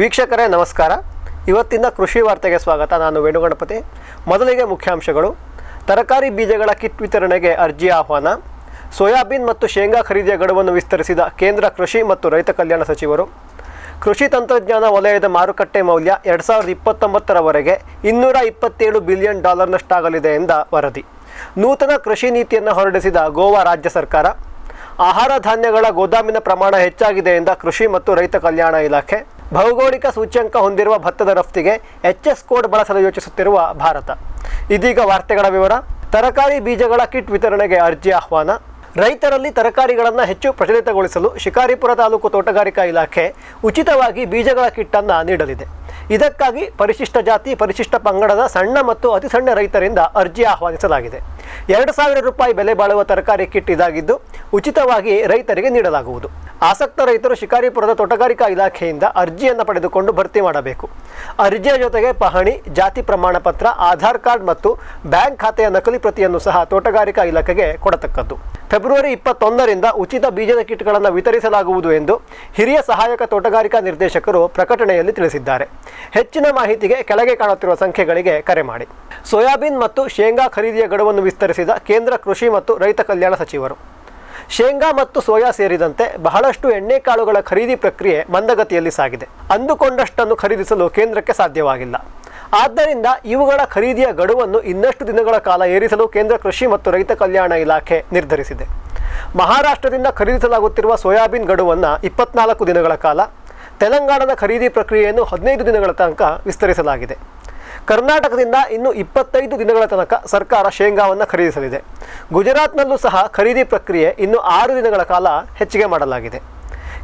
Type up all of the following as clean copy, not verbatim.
ವೀಕ್ಷಕರೇ ನಮಸ್ಕಾರ. ಇವತ್ತಿನ ಕೃಷಿ ವಾರ್ತೆಗೆ ಸ್ವಾಗತ. ನಾನು ವೇಣುಗಣಪತಿ. ಮೊದಲಿಗೆ ಮುಖ್ಯಾಂಶಗಳು. ತರಕಾರಿ ಬೀಜಗಳ ಕಿಟ್ ವಿತರಣೆಗೆ ಅರ್ಜಿ ಆಹ್ವಾನ. ಸೋಯಾಬೀನ್ ಮತ್ತು ಶೇಂಗಾ ಖರೀದಿಯ ಗಡುವನ್ನು ವಿಸ್ತರಿಸಿದ ಕೇಂದ್ರ ಕೃಷಿ ಮತ್ತು ರೈತ ಕಲ್ಯಾಣ ಸಚಿವರು. ಕೃಷಿ ತಂತ್ರಜ್ಞಾನ ವಲಯದ ಮಾರುಕಟ್ಟೆ ಮೌಲ್ಯ 2029ರವರೆಗೆ $227 ಬಿಲಿಯನ್ ನಷ್ಟಾಗಲಿದೆ ಎಂದ ವರದಿ. ನೂತನ ಕೃಷಿ ನೀತಿಯನ್ನು ಹೊರಡಿಸಿದ ಗೋವಾ ರಾಜ್ಯ ಸರ್ಕಾರ. ಆಹಾರ ಧಾನ್ಯಗಳ ಗೋದಾಮಿನ ಪ್ರಮಾಣ ಹೆಚ್ಚಾಗಿದೆ ಎಂದ ಕೃಷಿ ಮತ್ತು ರೈತ ಕಲ್ಯಾಣ ಇಲಾಖೆ. ಭೌಗೋಳಿಕ ಸೂಚ್ಯಂಕ ಹೊಂದಿರುವ ಭತ್ತದ ರಫ್ತಿಗೆ HS ಕೋಡ್ ಬಳಸಲು ಯೋಚಿಸುತ್ತಿರುವ ಭಾರತ. ಇದೀಗ ವಾರ್ತೆಗಳ ವಿವರ. ತರಕಾರಿ ಬೀಜಗಳ ಕಿಟ್ ವಿತರಣೆಗೆ ಅರ್ಜಿ ಆಹ್ವಾನ. ರೈತರಲ್ಲಿ ತರಕಾರಿಗಳನ್ನು ಹೆಚ್ಚು ಪ್ರಚಲಿತಗೊಳಿಸಲು ಶಿಕಾರಿಪುರ ತಾಲೂಕು ತೋಟಗಾರಿಕಾ ಇಲಾಖೆ ಉಚಿತವಾಗಿ ಬೀಜಗಳ ಕಿಟ್ಟನ್ನು ನೀಡಲಿದೆ. ಇದಕ್ಕಾಗಿ ಪರಿಶಿಷ್ಟ ಜಾತಿ, ಪರಿಶಿಷ್ಟ ಪಂಗಡದ ಸಣ್ಣ ಮತ್ತು ಅತಿ ಸಣ್ಣ ರೈತರಿಂದ ಅರ್ಜಿ ಆಹ್ವಾನಿಸಲಾಗಿದೆ. 2,000 ರೂಪಾಯಿ ಬೆಲೆ ಬಾಳುವ ತರಕಾರಿ ಕಿಟ್ ಇದಾಗಿದ್ದು ಉಚಿತವಾಗಿ ರೈತರಿಗೆ ನೀಡಲಾಗುವುದು. ಆಸಕ್ತ ರೈತರು ಶಿಕಾರಿಪುರದ ತೋಟಗಾರಿಕಾ ಇಲಾಖೆಯಿಂದ ಅರ್ಜಿಯನ್ನು ಪಡೆದುಕೊಂಡು ಭರ್ತಿ ಮಾಡಬೇಕು. ಅರ್ಜಿಯ ಜೊತೆಗೆ ಪಹಣಿ, ಜಾತಿ ಪ್ರಮಾಣ ಪತ್ರ, ಆಧಾರ್ ಕಾರ್ಡ್ ಮತ್ತು ಬ್ಯಾಂಕ್ ಖಾತೆಯ ನಕಲಿ ಪ್ರತಿಯನ್ನು ಸಹ ತೋಟಗಾರಿಕಾ ಇಲಾಖೆಗೆ ಕೊಡತಕ್ಕದ್ದು. ಫೆಬ್ರವರಿ 21ರಿಂದ ಉಚಿತ ಬೀಜದ ಕಿಟ್ಗಳನ್ನು ವಿತರಿಸಲಾಗುವುದು ಎಂದು ಹಿರಿಯ ಸಹಾಯಕ ತೋಟಗಾರಿಕಾ ನಿರ್ದೇಶಕರು ಪ್ರಕಟಣೆಯಲ್ಲಿ ತಿಳಿಸಿದ್ದಾರೆ. ಹೆಚ್ಚಿನ ಮಾಹಿತಿಗೆ ಕೆಳಗೆ ಕಾಣುತ್ತಿರುವ ಸಂಖ್ಯೆಗಳಿಗೆ ಕರೆ ಮಾಡಿ. ಸೋಯಾಬೀನ್ ಮತ್ತು ಶೇಂಗಾ ಖರೀದಿಯ ಗಡುವನ್ನು ವಿಸ್ತರಿಸಿದ ಕೇಂದ್ರ ಕೃಷಿ ಮತ್ತು ರೈತ ಕಲ್ಯಾಣ ಸಚಿವರು. ಶೇಂಗಾ ಮತ್ತು ಸೋಯಾ ಸೇರಿದಂತೆ ಬಹಳಷ್ಟು ಎಣ್ಣೆಕಾಳುಗಳ ಖರೀದಿ ಪ್ರಕ್ರಿಯೆ ಮಂದಗತಿಯಲ್ಲಿ ಸಾಗಿದೆ. ಅಂದುಕೊಂಡಷ್ಟನ್ನು ಖರೀದಿಸಲು ಕೇಂದ್ರಕ್ಕೆ ಸಾಧ್ಯವಾಗಿಲ್ಲ. ಆದ್ದರಿಂದ ಇವುಗಳ ಖರೀದಿಯ ಗಡುವನ್ನು ಇನ್ನಷ್ಟು ದಿನಗಳ ಕಾಲ ಏರಿಸಲು ಕೇಂದ್ರ ಕೃಷಿ ಮತ್ತು ರೈತ ಕಲ್ಯಾಣ ಇಲಾಖೆ ನಿರ್ಧರಿಸಿದೆ. ಮಹಾರಾಷ್ಟ್ರದಿಂದ ಖರೀದಿಸಲಾಗುತ್ತಿರುವ ಸೋಯಾಬೀನ್ ಗಡುವನ್ನು 24 ದಿನಗಳ ಕಾಲ, ತೆಲಂಗಾಣದ ಖರೀದಿ ಪ್ರಕ್ರಿಯೆಯನ್ನು 15 ದಿನಗಳ ತನಕ ವಿಸ್ತರಿಸಲಾಗಿದೆ. ಕರ್ನಾಟಕದಿಂದ ಇನ್ನು 25 ದಿನಗಳ ತನಕ ಸರ್ಕಾರ ಶೇಂಗಾವನ್ನು ಖರೀದಿಸಲಿದೆ. ಗುಜರಾತ್ನಲ್ಲೂ ಸಹ ಖರೀದಿ ಪ್ರಕ್ರಿಯೆ ಇನ್ನು 6 ದಿನಗಳ ಕಾಲ ಹೆಚ್ಚಿಗೆ ಮಾಡಲಾಗಿದೆ.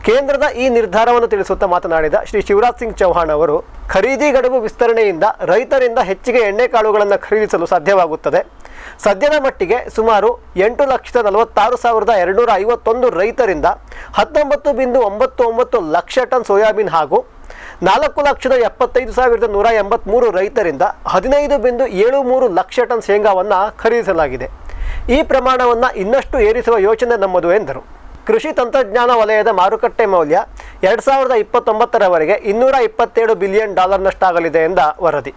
ಕೇಂದ್ರದ ಈ ನಿರ್ಧಾರವನ್ನು ತಿಳಿಸುತ್ತಾ ಮಾತನಾಡಿದ ಶ್ರೀ ಶಿವರಾಜ್ ಸಿಂಗ್ ಚೌಹಾಣ್ ಅವರು, ಖರೀದಿ ಗಡುವು ವಿಸ್ತರಣೆಯಿಂದ ರೈತರಿಂದ ಹೆಚ್ಚಿಗೆ ಎಣ್ಣೆಕಾಳುಗಳನ್ನು ಖರೀದಿಸಲು ಸಾಧ್ಯವಾಗುತ್ತದೆ. ಸದ್ಯದ ಮಟ್ಟಿಗೆ ಸುಮಾರು 8,46,251 ರೈತರಿಂದ 19.99 ಲಕ್ಷ ಟನ್ ಸೋಯಾಬೀನ್ ಹಾಗೂ 4,75,183 ರೈತರಿಂದ 15.73 ಲಕ್ಷ ಟನ್ ಶೇಂಗಾವನ್ನು ಖರೀದಿಸಲಾಗಿದೆ. ಈ ಪ್ರಮಾಣವನ್ನು ಇನ್ನಷ್ಟು ಏರಿಸುವ ಯೋಚನೆ ನಮ್ಮದು ಎಂದರು. ಕೃಷಿ ತಂತ್ರಜ್ಞಾನ ವಲಯದ ಮಾರುಕಟ್ಟೆ ಮೌಲ್ಯ 2029ರವರೆಗೆ $227 ಬಿಲಿಯನ್ ನಷ್ಟಾಗಲಿದೆ ಎಂದ ವರದಿ.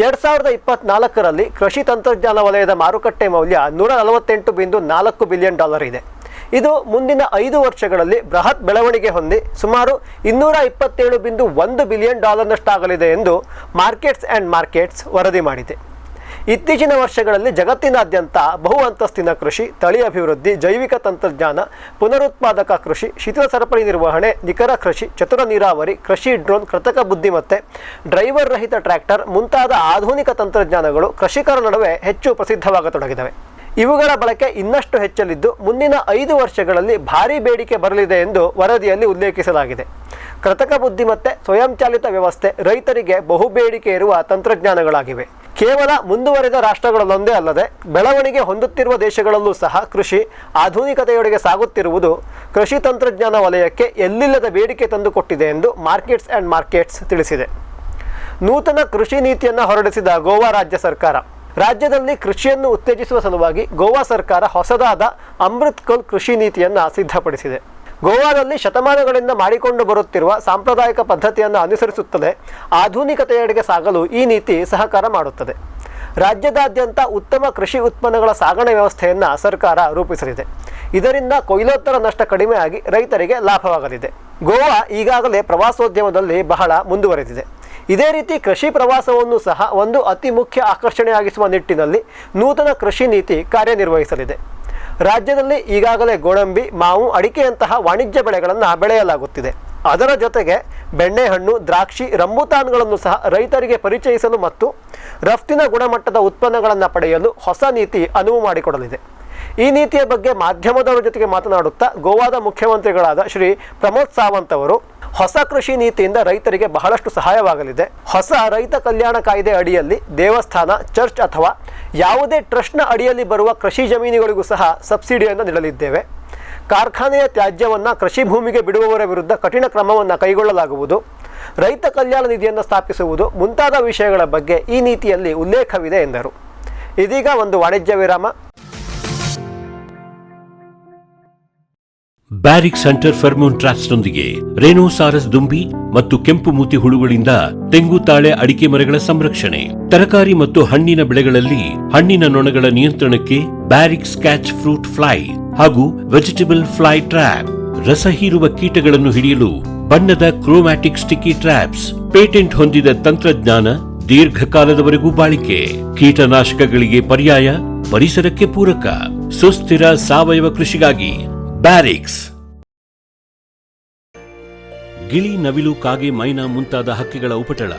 2024ರಲ್ಲಿ ಕೃಷಿ ತಂತ್ರಜ್ಞಾನ ವಲಯದ ಮಾರುಕಟ್ಟೆ ಮೌಲ್ಯ $148.4 ಬಿಲಿಯನ್ ಇದೆ. ಇದು ಮುಂದಿನ 5 ವರ್ಷಗಳಲ್ಲಿ ಬೃಹತ್ ಬೆಳವಣಿಗೆ ಹೊಂದಿ ಸುಮಾರು $227.1 ಬಿಲಿಯನ್ ನಷ್ಟಾಗಲಿದೆ ಎಂದು ಮಾರ್ಕೆಟ್ಸ್ ಆ್ಯಂಡ್ ಮಾರ್ಕೆಟ್ಸ್ ವರದಿ ಮಾಡಿದೆ. ಇತ್ತೀಚಿನ ವರ್ಷಗಳಲ್ಲಿ ಜಗತ್ತಿನಾದ್ಯಂತ ಬಹು ಅಂತಸ್ತಿನ ಕೃಷಿ, ತಳಿ ಅಭಿವೃದ್ಧಿ, ಜೈವಿಕ ತಂತ್ರಜ್ಞಾನ, ಪುನರುತ್ಪಾದಕ ಕೃಷಿ, ಶಿಥಿಲ ಸರಪಳಿ ನಿರ್ವಹಣೆ, ನಿಖರ ಕೃಷಿ, ಚತುರ ನೀರಾವರಿ, ಕೃಷಿ ಡ್ರೋನ್, ಕೃತಕ ಬುದ್ಧಿಮತ್ತೆ, ಡ್ರೈವರ್ ರಹಿತ ಟ್ರ್ಯಾಕ್ಟರ್ ಮುಂತಾದ ಆಧುನಿಕ ತಂತ್ರಜ್ಞಾನಗಳು ಕೃಷಿಕರ ನಡುವೆ ಹೆಚ್ಚು ಪ್ರಸಿದ್ಧವಾಗತೊಡಗಿದವೆ. ಇವುಗಳ ಬಳಕೆ ಇನ್ನಷ್ಟು ಹೆಚ್ಚಲಿದ್ದು ಮುಂದಿನ 5 ವರ್ಷಗಳಲ್ಲಿ ಭಾರೀ ಬೇಡಿಕೆ ಬರಲಿದೆ ಎಂದು ವರದಿಯಲ್ಲಿ ಉಲ್ಲೇಖಿಸಲಾಗಿದೆ. ಕೃತಕ ಬುದ್ಧಿಮತ್ತೆ, ಸ್ವಯಂಚಾಲಿತ ವ್ಯವಸ್ಥೆ ರೈತರಿಗೆ ಬಹುಬೇಡಿಕೆ ಇರುವ ತಂತ್ರಜ್ಞಾನಗಳಾಗಿವೆ. ಕೇವಲ ಮುಂದುವರೆದ ರಾಷ್ಟ್ರಗಳಲ್ಲೊಂದೇ ಅಲ್ಲದೆ ಬೆಳವಣಿಗೆ ಹೊಂದುತ್ತಿರುವ ದೇಶಗಳಲ್ಲೂ ಸಹ ಕೃಷಿ ಆಧುನಿಕತೆಯೊಡೆಗೆ ಸಾಗುತ್ತಿರುವುದು ಕೃಷಿ ತಂತ್ರಜ್ಞಾನ ವಲಯಕ್ಕೆ ಎಲ್ಲಿಲ್ಲದ ಬೇಡಿಕೆ ತಂದುಕೊಟ್ಟಿದೆ ಎಂದು ಮಾರ್ಕೆಟ್ಸ್ ಆ್ಯಂಡ್ ಮಾರ್ಕೆಟ್ಸ್ ತಿಳಿಸಿದೆ. ನೂತನ ಕೃಷಿ ನೀತಿಯನ್ನು ಹೊರಡಿಸಿದ ಗೋವಾ ರಾಜ್ಯ ಸರ್ಕಾರ. ರಾಜ್ಯದಲ್ಲಿ ಕೃಷಿಯನ್ನು ಉತ್ತೇಜಿಸುವ ಸಲುವಾಗಿ ಗೋವಾ ಸರ್ಕಾರ ಹೊಸದಾದ ಅಮೃತ್ ಕಲ್ ಕೃಷಿ ನೀತಿಯನ್ನು ಸಿದ್ಧಪಡಿಸಿದೆ. ಗೋವಾದಲ್ಲಿ ಶತಮಾನಗಳಿಂದ ಮಾಡಿಕೊಂಡು ಬರುತ್ತಿರುವ ಸಾಂಪ್ರದಾಯಿಕ ಪದ್ಧತಿಯನ್ನು ಅನುಸರಿಸುತ್ತದೆ ಆಧುನಿಕತೆಯೆಡೆಗೆ ಸಾಗಲು ಈ ನೀತಿ ಸಹಕಾರ ಮಾಡುತ್ತದೆ. ರಾಜ್ಯದಾದ್ಯಂತ ಉತ್ತಮ ಕೃಷಿ ಉತ್ಪನ್ನಗಳ ಸಾಗಣೆ ವ್ಯವಸ್ಥೆಯನ್ನು ಸರ್ಕಾರ ರೂಪಿಸಲಿದೆ. ಇದರಿಂದ ಕೊಯ್ಲೋತ್ತರ ನಷ್ಟ ಕಡಿಮೆಯಾಗಿ ರೈತರಿಗೆ ಲಾಭವಾಗಲಿದೆ. ಗೋವಾ ಈಗಾಗಲೇ ಪ್ರವಾಸೋದ್ಯಮದಲ್ಲಿ ಬಹಳ ಮುಂದುವರೆದಿದೆ. ಇದೇ ರೀತಿ ಕೃಷಿ ಪ್ರವಾಸವನ್ನು ಸಹ ಒಂದು ಅತಿ ಮುಖ್ಯ ಆಕರ್ಷಣೆಯಾಗಿಸುವ ನಿಟ್ಟಿನಲ್ಲಿ ನೂತನ ಕೃಷಿ ನೀತಿ ಕಾರ್ಯನಿರ್ವಹಿಸಲಿದೆ. ರಾಜ್ಯದಲ್ಲಿ ಈಗಾಗಲೇ ಗೋಡಂಬಿ, ಮಾವು, ಅಡಿಕೆಯಂತಹ ವಾಣಿಜ್ಯ ಬೆಳೆಗಳನ್ನು ಬೆಳೆಯಲಾಗುತ್ತಿದೆ. ಅದರ ಜೊತೆಗೆ ಬೆಣ್ಣೆಹಣ್ಣು, ದ್ರಾಕ್ಷಿ, ರಂಬುತಾನ್ಗಳನ್ನು ಸಹ ರೈತರಿಗೆ ಪರಿಚಯಿಸಲು ಮತ್ತು ರಫ್ತಿನ ಗುಣಮಟ್ಟದ ಉತ್ಪನ್ನಗಳನ್ನು ಪಡೆಯಲು ಹೊಸ ನೀತಿ ಅನುವು ಮಾಡಿಕೊಡಲಿದೆ. ಈ ನೀತಿಯ ಬಗ್ಗೆ ಮಾಧ್ಯಮದವರ ಜೊತೆಗೆ ಮಾತನಾಡುತ್ತಾ ಗೋವಾದ ಮುಖ್ಯಮಂತ್ರಿಗಳಾದ ಶ್ರೀ ಪ್ರಮೋದ್ ಸಾವಂತ್ ಅವರು, ಹೊಸ ಕೃಷಿ ನೀತಿಯಿಂದ ರೈತರಿಗೆ ಬಹಳಷ್ಟು ಸಹಾಯವಾಗಲಿದೆ. ಹೊಸ ರೈತ ಕಲ್ಯಾಣ ಕಾಯ್ದೆ ಅಡಿಯಲ್ಲಿ ದೇವಸ್ಥಾನ, ಚರ್ಚ್ ಅಥವಾ ಯಾವುದೇ ಟ್ರಸ್ಟ್ನ ಅಡಿಯಲ್ಲಿ ಬರುವ ಕೃಷಿ ಜಮೀನುಗಳಿಗೂ ಸಹ ಸಬ್ಸಿಡಿಯನ್ನು ನೀಡಲಿದ್ದೇವೆ. ಕಾರ್ಖಾನೆಯ ತ್ಯಾಜ್ಯವನ್ನು ಕೃಷಿ ಭೂಮಿಗೆ ಬಿಡುವವರ ವಿರುದ್ಧ ಕಠಿಣ ಕ್ರಮವನ್ನು ಕೈಗೊಳ್ಳಲಾಗುವುದು. ರೈತ ಕಲ್ಯಾಣ ನಿಧಿಯನ್ನು ಸ್ಥಾಪಿಸುವುದು ಮುಂತಾದ ವಿಷಯಗಳ ಬಗ್ಗೆ ಈ ನೀತಿಯಲ್ಲಿ ಉಲ್ಲೇಖವಿದೆ ಎಂದರು. ಇದೀಗ ಒಂದು ವಾಣಿಜ್ಯ ವಿರಾಮ. ಬ್ಯಾರಿಕ್ ಸೆಂಟರ್ ಫೆರ್ಮೋನ್ ಟ್ರಾಪ್ಸ್ನೊಂದಿಗೆ ರೇನೋಸಾರಸ್ ದುಂಬಿ ಮತ್ತು ಕೆಂಪು ಮೂತಿ ಹುಳುಗಳಿಂದ ತೆಂಗು, ತಾಳೆ, ಅಡಿಕೆ ಮರಗಳ ಸಂರಕ್ಷಣೆ. ತರಕಾರಿ ಮತ್ತು ಹಣ್ಣಿನ ಬೆಳೆಗಳಲ್ಲಿ ಹಣ್ಣಿನ ನೊಣಗಳ ನಿಯಂತ್ರಣಕ್ಕೆ ಬ್ಯಾರಿಕ್ ಸ್ಕ್ಯಾಚ್ ಫ್ರೂಟ್ ಫ್ಲೈ ಹಾಗೂ ವೆಜಿಟೇಬಲ್ ಫ್ಲೈ ಟ್ರ್ಯಾಪ್. ರಸ ಹೀರುವ ಕೀಟಗಳನ್ನು ಹಿಡಿಯಲು ಬಣ್ಣದ ಕ್ರೋಮ್ಯಾಟಿಕ್ ಸ್ಟಿಕ್ಕಿ ಟ್ರ್ಯಾಪ್ಸ್. ಪೇಟೆಂಟ್ ಹೊಂದಿದ ತಂತ್ರಜ್ಞಾನ, ದೀರ್ಘಕಾಲದವರೆಗೂ ಬಾಳಿಕೆ. ಕೀಟನಾಶಕಗಳಿಗೆ ಪರ್ಯಾಯ, ಪರಿಸರಕ್ಕೆ ಪೂರಕ. ಸುಸ್ಥಿರ ಸಾವಯವ ಕೃಷಿಗಾಗಿ ಬ್ಯಾರಿಕ್ಸ್. ಗಿಳಿ, ನವಿಲು, ಕಾಗೆ, ಮೈನಾ ಮುಂತಾದ ಹಕ್ಕಿಗಳ ಉಪಟಳ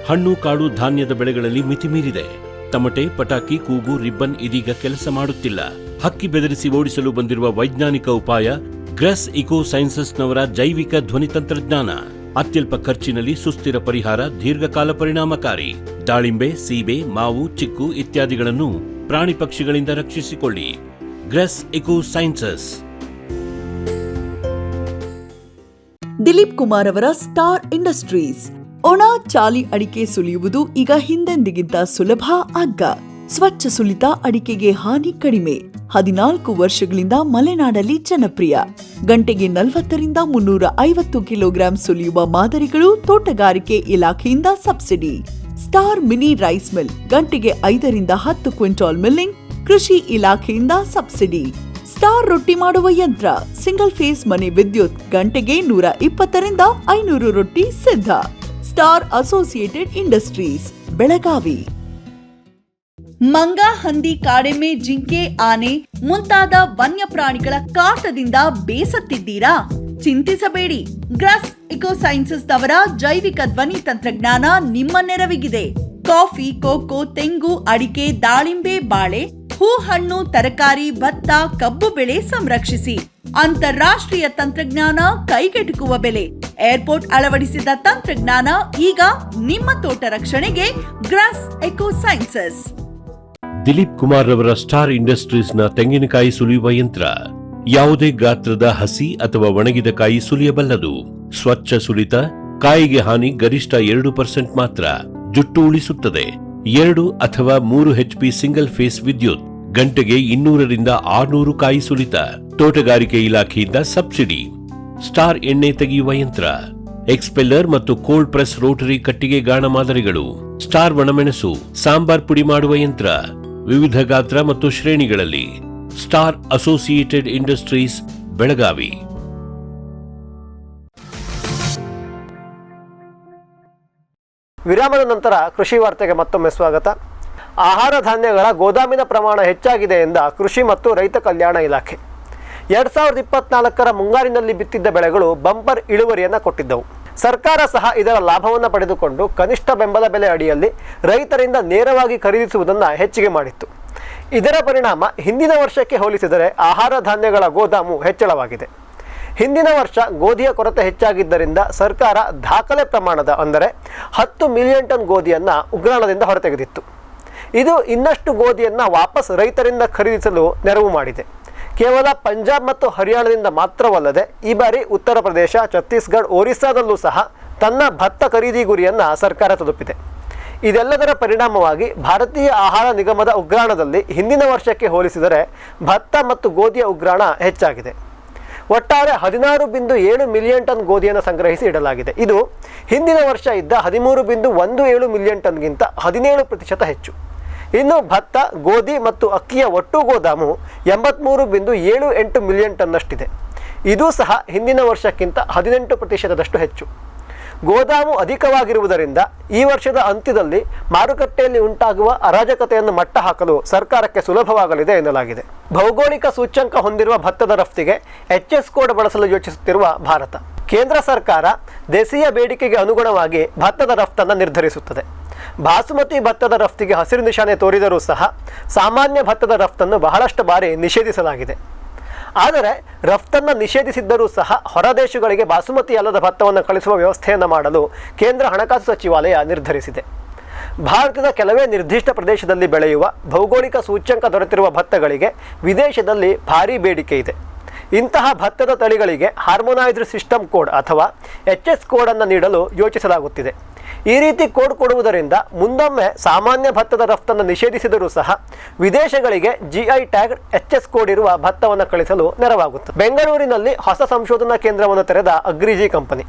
ಹಣ್ಣು, ಕಾಳು, ಧಾನ್ಯದ ಬೆಳೆಗಳಲ್ಲಿ ಮಿತಿಮೀರಿದೆ. ತಮಟೆ, ಪಟಾಕಿ, ಕೂಗು, ರಿಬ್ಬನ್ ಇದೀಗ ಕೆಲಸ ಮಾಡುತ್ತಿಲ್ಲ. ಹಕ್ಕಿ ಬೆದರಿಸಿ ಓಡಿಸಲು ಬಂದಿರುವ ವೈಜ್ಞಾನಿಕ ಉಪಾಯ ಗ್ರಸ್ ಇಕೋ ಸೈನ್ಸಸ್ನವರ ಜೈವಿಕ ಧ್ವನಿ ತಂತ್ರಜ್ಞಾನ. ಅತ್ಯಲ್ಪ ಖರ್ಚಿನಲ್ಲಿ ಸುಸ್ಥಿರ ಪರಿಹಾರ, ದೀರ್ಘಕಾಲ ಪರಿಣಾಮಕಾರಿ. ದಾಳಿಂಬೆ, ಸೀಬೆ, ಮಾವು, ಚಿಕ್ಕು ಇತ್ಯಾದಿಗಳನ್ನು ಪ್ರಾಣಿ ಪಕ್ಷಿಗಳಿಂದ ರಕ್ಷಿಸಿಕೊಳ್ಳಿ. Grass eco sciences. Dilip Kumar ಅವರ ಸ್ಟಾರ್ ಇಂಡಸ್ಟ್ರೀಸ್. ಒಣ ಚಾಲಿ ಅಡಿಕೆ ಸುಲಿಯುವುದು ಈಗ ಹಿಂದೆಂದಿಗಿಂತ ಸುಲಭ, ಅಗ್ಗ. ಸ್ವಚ್ಛ ಸುಲಿತ ಅಡಿಕೆಗೆ ಹಾನಿ ಕಡಿಮೆ. 14 ವರ್ಷಗಳಿಂದ ಮಲೆನಾಡಲ್ಲಿ ಜನಪ್ರಿಯ. ಗಂಟೆಗೆ 40ರಿಂದ 350 ಕಿಲೋಗ್ರಾಂ ಸುಲಿಯುವ ಮಾದರಿಗಳು ತೋಟಗಾರಿಕೆ ಇಲಾಖೆಯಿಂದ subsidy. Star mini rice mill ಗಂಟೆಗೆ 5ರಿಂದ 10 ಕ್ವಿಂಟಾಲ್ ಮಿಲ್ಲಿಂಗ್ ಕೃಷಿ ಇಲಾಖೆಯಿಂದ ಸಬ್ಸಿಡಿ. ಸ್ಟಾರ್ ರೊಟ್ಟಿ ಮಾಡುವ ಯಂತ್ರ, ಸಿಂಗಲ್ ಫೇಸ್ ಮನೆ ವಿದ್ಯುತ್ ಗಂಟೆಗೆ 120ರಿಂದ 500 ರೊಟ್ಟಿ ಸಿದ್ಧ. Star associated industries, Belagavi. ಮಂಗ, ಹಂದಿ, ಕಾಡೆಮ್ಮೆ, ಜಿಂಕೆ, ಆನೆ ಮುಂತಾದ ವನ್ಯಪ್ರಾಣಿಗಳ ಕಾಟದಿಂದ ಬೇಸತ್ತಿದ್ದೀರಾ? ಚಿಂತಿಸಬೇಡಿ. ಗ್ರಸ್ ಇಕೋ ಸೈನ್ಸಸ್ ಅವರ ಜೈವಿಕ ಧ್ವನಿ ತಂತ್ರಜ್ಞಾನ ನಿಮ್ಮ ನೆರವಿಗಿದೆ. ಕಾಫಿ, ಕೋಕೋ, ತೆಂಗು, ಅಡಿಕೆ, ದಾಳಿಂಬೆ, ಬಾಳೆ, ಹೂ, ಹಣ್ಣು, ತರಕಾರಿ, ಭತ್ತ, ಕಬ್ಬು ಬೆಳೆ ಸಂರಕ್ಷಿಸಿ. ಅಂತಾರಾಷ್ಟ್ರೀಯ ತಂತ್ರಜ್ಞಾನ, ಕೈಗೆಟುಕುವ ಬೆಲೆ. ಏರ್ಪೋರ್ಟ್ ಅಳವಡಿಸಿದ ತಂತ್ರಜ್ಞಾನ ಈಗ ನಿಮ್ಮ ತೋಟ ರಕ್ಷಣೆಗೆ. Grass eco sciences. Dilip Kumar ರವರ ಸ್ಟಾರ್ ಇಂಡಸ್ಟ್ರೀಸ್ನ ತೆಂಗಿನಕಾಯಿ ಸುಲಿಯುವ ಯಂತ್ರ ಯಾವುದೇ ಗಾತ್ರದ ಹಸಿ ಅಥವಾ ಒಣಗಿದ ಕಾಯಿ ಸುಲಿಯಬಲ್ಲದು. ಸ್ವಚ್ಛ ಸುಲಿತ, ಕಾಯಿಗೆ ಹಾನಿ ಗರಿಷ್ಠ 2% ಮಾತ್ರ. ಜುಟ್ಟು ಉಳಿಸುತ್ತದೆ. 2 ಅಥವಾ 3 HP ಸಿಂಗಲ್ ಫೇಸ್ ವಿದ್ಯುತ್. ಗಂಟೆಗೆ 200ರಿಂದ 600 ಕಾಯಿ ಸುಲಿತ. ತೋಟಗಾರಿಕೆ ಇಲಾಖೆಯಿಂದ ಸಬ್ಸಿಡಿ. ಸ್ಟಾರ್ ಎಣ್ಣೆ ತೆಗೆಯುವ ಯಂತ್ರ, ಎಕ್ಸ್ಪೆಲ್ಲರ್ ಮತ್ತು ಕೋಲ್ಡ್ ಪ್ರೆಸ್ ರೋಟರಿ ಕಟ್ಟಿಗೆ ಗಾಣ ಮಾದರಿಗಳು. ಸ್ಟಾರ್ ಒಣಮೆಣಸು, ಸಾಂಬಾರ್ ಪುಡಿ ಮಾಡುವ ಯಂತ್ರ, ವಿವಿಧ ಗಾತ್ರ ಮತ್ತು ಶ್ರೇಣಿಗಳಲ್ಲಿ. Star associated industries, Belagavi. ವಿರಾಮದ ನಂತರ ಕೃಷಿ ವಾರ್ತೆಗೆ ಮತ್ತೊಮ್ಮೆ ಸ್ವಾಗತ. ಆಹಾರ ಧಾನ್ಯಗಳ ಗೋದಾಮಿನ ಪ್ರಮಾಣ ಹೆಚ್ಚಾಗಿದೆ ಎಂದ ಕೃಷಿ ಮತ್ತು ರೈತ ಕಲ್ಯಾಣ ಇಲಾಖೆ. 2024ರ ಮುಂಗಾರಿನಲ್ಲಿ ಬಿತ್ತಿದ್ದ ಬೆಳೆಗಳು ಬಂಪರ್ ಇಳುವರಿಯನ್ನು ಕೊಟ್ಟಿದ್ದವು. ಸರ್ಕಾರ ಸಹ ಇದರ ಲಾಭವನ್ನು ಪಡೆದುಕೊಂಡು ಕನಿಷ್ಠ ಬೆಂಬಲ ಬೆಲೆ ಅಡಿಯಲ್ಲಿ ರೈತರಿಂದ ನೇರವಾಗಿ ಖರೀದಿಸುವುದನ್ನು ಹೆಚ್ಚಿಗೆ ಮಾಡಿತ್ತು. ಇದರ ಪರಿಣಾಮ ಹಿಂದಿನ ವರ್ಷಕ್ಕೆ ಹೋಲಿಸಿದರೆ ಆಹಾರ ಧಾನ್ಯಗಳ ಗೋದಾಮು ಹೆಚ್ಚಳವಾಗಿದೆ. ಹಿಂದಿನ ವರ್ಷ ಗೋಧಿಯ ಕೊರತೆ ಹೆಚ್ಚಾಗಿದ್ದರಿಂದ ಸರ್ಕಾರ ದಾಖಲೆ ಪ್ರಮಾಣದ ಅಂದರೆ 10 ಮಿಲಿಯನ್ ಟನ್ ಗೋಧಿಯನ್ನು ಉಗ್ರಾಣದಿಂದ ಹೊರತೆಗೆದಿತ್ತು. ಇದು ಇನ್ನಷ್ಟು ಗೋಧಿಯನ್ನು ವಾಪಸ್ ರೈತರಿಂದ ಖರೀದಿಸಲು ನೆರವು ಮಾಡಿದೆ. ಕೇವಲ ಪಂಜಾಬ್ ಮತ್ತು ಹರಿಯಾಣದಿಂದ ಮಾತ್ರವಲ್ಲದೆ ಈ ಬಾರಿ ಉತ್ತರ ಪ್ರದೇಶ, ಛತ್ತೀಸ್ಗಢ, ಒರಿಸ್ಸಾದಲ್ಲೂ ಸಹ ತನ್ನ ಭತ್ತ ಖರೀದಿ ಗುರಿಯನ್ನು ಸರ್ಕಾರ ತಲುಪಿದೆ. ಇದೆಲ್ಲದರ ಪರಿಣಾಮವಾಗಿ ಭಾರತೀಯ ಆಹಾರ ನಿಗಮದ ಉಗ್ರಾಣದಲ್ಲಿ ಹಿಂದಿನ ವರ್ಷಕ್ಕೆ ಹೋಲಿಸಿದರೆ ಭತ್ತ ಮತ್ತು ಗೋಧಿಯ ಉಗ್ರಾಣ ಹೆಚ್ಚಾಗಿದೆ. ಒಟ್ಟಾರೆ 16.7 ಮಿಲಿಯನ್ ಟನ್ ಗೋಧಿಯನ್ನು ಸಂಗ್ರಹಿಸಿ ಇಡಲಾಗಿದೆ. ಇದು ಹಿಂದಿನ ವರ್ಷ ಇದ್ದ 13.17 ಮಿಲಿಯನ್ ಟನ್ಗಿಂತ 17% ಹೆಚ್ಚು. ಇನ್ನು ಭತ್ತ, ಗೋಧಿ ಮತ್ತು ಅಕ್ಕಿಯ ಒಟ್ಟು ಗೋದಾಮು 83.78 ಮಿಲಿಯನ್ ಟನ್ನಷ್ಟಿದೆ. ಇದೂ ಸಹ ಹಿಂದಿನ ವರ್ಷಕ್ಕಿಂತ 18% ಹೆಚ್ಚು. ಗೋದಾಮು ಅಧಿಕವಾಗಿರುವುದರಿಂದ ಈ ವರ್ಷದ ಅಂತ್ಯದಲ್ಲಿ ಮಾರುಕಟ್ಟೆಯಲ್ಲಿ ಉಂಟಾಗುವ ಅರಾಜಕತೆಯನ್ನು ಮಟ್ಟ ಹಾಕಲು ಸರ್ಕಾರಕ್ಕೆ ಸುಲಭವಾಗಲಿದೆ ಎನ್ನಲಾಗಿದೆ. ಭೌಗೋಳಿಕ ಸೂಚ್ಯಂಕ ಹೊಂದಿರುವ ಭತ್ತದ ರಫ್ತಿಗೆ HS ಕೋಡ್ ಬಳಸಲು ಯೋಚಿಸುತ್ತಿರುವ ಭಾರತ. ಕೇಂದ್ರ ಸರ್ಕಾರ ದೇಶೀಯ ಬೇಡಿಕೆಗೆ ಅನುಗುಣವಾಗಿ ಭತ್ತದ ರಫ್ತನ್ನು ನಿರ್ಧರಿಸುತ್ತದೆ. ಬಾಸುಮತಿ ಭತ್ತದ ರಫ್ತಿಗೆ ಹಸಿರು ನಿಶಾನೆ ತೋರಿದರೂ ಸಹ ಸಾಮಾನ್ಯ ಭತ್ತದ ರಫ್ತನ್ನು ಬಹಳಷ್ಟು ಬಾರಿ ನಿಷೇಧಿಸಲಾಗಿದೆ. ಆದರೆ ರಫ್ತನ್ನು ನಿಷೇಧಿಸಿದ್ದರೂ ಸಹ ಹೊರದೇಶಗಳಿಗೆ ಬಾಸುಮತಿ ಅಲ್ಲದ ಭತ್ತವನ್ನು ಕಳಿಸುವ ವ್ಯವಸ್ಥೆಯನ್ನು ಮಾಡಲು ಕೇಂದ್ರ ಹಣಕಾಸು ಸಚಿವಾಲಯ ನಿರ್ಧರಿಸಿದೆ. ಭಾರತದ ಕೆಲವೇ ನಿರ್ದಿಷ್ಟ ಪ್ರದೇಶದಲ್ಲಿ ಬೆಳೆಯುವ ಭೌಗೋಳಿಕ ಸೂಚ್ಯಂಕ ದೊರೆತಿರುವ ಭತ್ತಗಳಿಗೆ ವಿದೇಶದಲ್ಲಿ ಭಾರೀ ಬೇಡಿಕೆ ಇದೆ. ಇಂತಹ ಭತ್ತದ ತಳಿಗಳಿಗೆ ಹಾರ್ಮೋನೈಸ್ಡ್ ಸಿಸ್ಟಮ್ ಕೋಡ್ ಅಥವಾ HS ಕೋಡನ್ನು ನೀಡಲು ಯೋಚಿಸಲಾಗುತ್ತಿದೆ. ಈ ರೀತಿ ಕೋಡ್ ಕೊಡುವುದರಿಂದ ಮುಂದೊಮ್ಮೆ ಸಾಮಾನ್ಯ ಭತ್ತದ ರಫ್ತನ್ನು ನಿಷೇಧಿಸಿದರೂ ಸಹ ವಿದೇಶಗಳಿಗೆ GI ಟ್ಯಾಗ್ HS ಕೋಡ್ ಇರುವ ಭತ್ತವನ್ನು ಕಳಿಸಲು ನೆರವಾಗುತ್ತದೆ. ಬೆಂಗಳೂರಿನಲ್ಲಿ ಹೊಸ ಸಂಶೋಧನಾ ಕೇಂದ್ರವನ್ನು ತೆರೆದ ಅಗ್ರಿಜಿ ಕಂಪನಿ.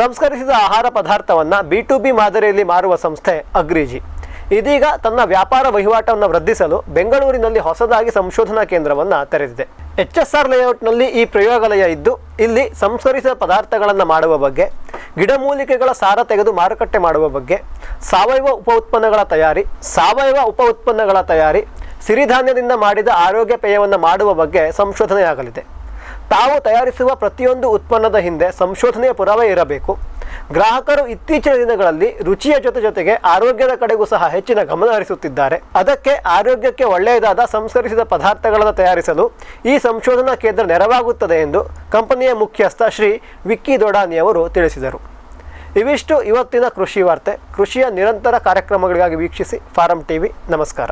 ಸಂಸ್ಕರಿಸಿದ ಆಹಾರ ಪದಾರ್ಥವನ್ನು B2B ಮಾದರಿಯಲ್ಲಿ ಮಾರುವ ಸಂಸ್ಥೆ ಅಗ್ರಿಜಿ ಇದೀಗ ತನ್ನ ವ್ಯಾಪಾರ ವಹಿವಾಟನ್ನು ವೃದ್ಧಿಸಲು ಬೆಂಗಳೂರಿನಲ್ಲಿ ಹೊಸದಾಗಿ ಸಂಶೋಧನಾ ಕೇಂದ್ರವನ್ನು ತೆರೆದಿದೆ. HSR ಲೇಔಟ್ನಲ್ಲಿ ಈ ಪ್ರಯೋಗಾಲಯ ಇದ್ದು ಇಲ್ಲಿ ಸಂಸ್ಕರಿಸಿದ ಪದಾರ್ಥಗಳನ್ನು ಮಾಡುವ ಬಗ್ಗೆ, ಗಿಡಮೂಲಿಕೆಗಳ ಸಾರ ತೆಗೆದು ಮಾರುಕಟ್ಟೆ ಮಾಡುವ ಬಗ್ಗೆ, ಸಾವಯವ ಉಪ ಉತ್ಪನ್ನಗಳ ತಯಾರಿ, ಸಿರಿಧಾನ್ಯದಿಂದ ಮಾಡಿದ ಆರೋಗ್ಯ ಪೇಯವನ್ನು ಮಾಡುವ ಬಗ್ಗೆ ಸಂಶೋಧನೆಯಾಗಲಿದೆ. ತಾವು ತಯಾರಿಸುವ ಪ್ರತಿಯೊಂದು ಉತ್ಪನ್ನದ ಹಿಂದೆ ಸಂಶೋಧನೆಯ ಪುರಾವೆ ಇರಬೇಕು. ಗ್ರಾಹಕರು ಇತ್ತೀಚಿನ ದಿನಗಳಲ್ಲಿ ರುಚಿಯ ಜೊತೆಗೆ ಆರೋಗ್ಯದ ಕಡೆಗೂ ಸಹ ಹೆಚ್ಚಿನ ಗಮನ ಹರಿಸುತ್ತಿದ್ದಾರೆ. ಅದಕ್ಕೆ ಆರೋಗ್ಯಕ್ಕೆ ಒಳ್ಳೆಯದಾದ ಸಂಸ್ಕರಿಸಿದ ಪದಾರ್ಥಗಳನ್ನು ತಯಾರಿಸಲು ಈ ಸಂಶೋಧನಾ ಕೇಂದ್ರ ನೆರವಾಗುತ್ತದೆ ಎಂದು ಕಂಪನಿಯ ಮುಖ್ಯಸ್ಥ ಶ್ರೀ ವಿಕ್ಕಿ ದೊಡಾನಿಯವರು ತಿಳಿಸಿದರು. ಇವಿಷ್ಟು ಇವತ್ತಿನ ಕೃಷಿ ವಾರ್ತೆ. ಕೃಷಿಯ ನಿರಂತರ ಕಾರ್ಯಕ್ರಮಗಳಿಗಾಗಿ ವೀಕ್ಷಿಸಿ ಫಾರಂ ಟಿವಿ. ನಮಸ್ಕಾರ.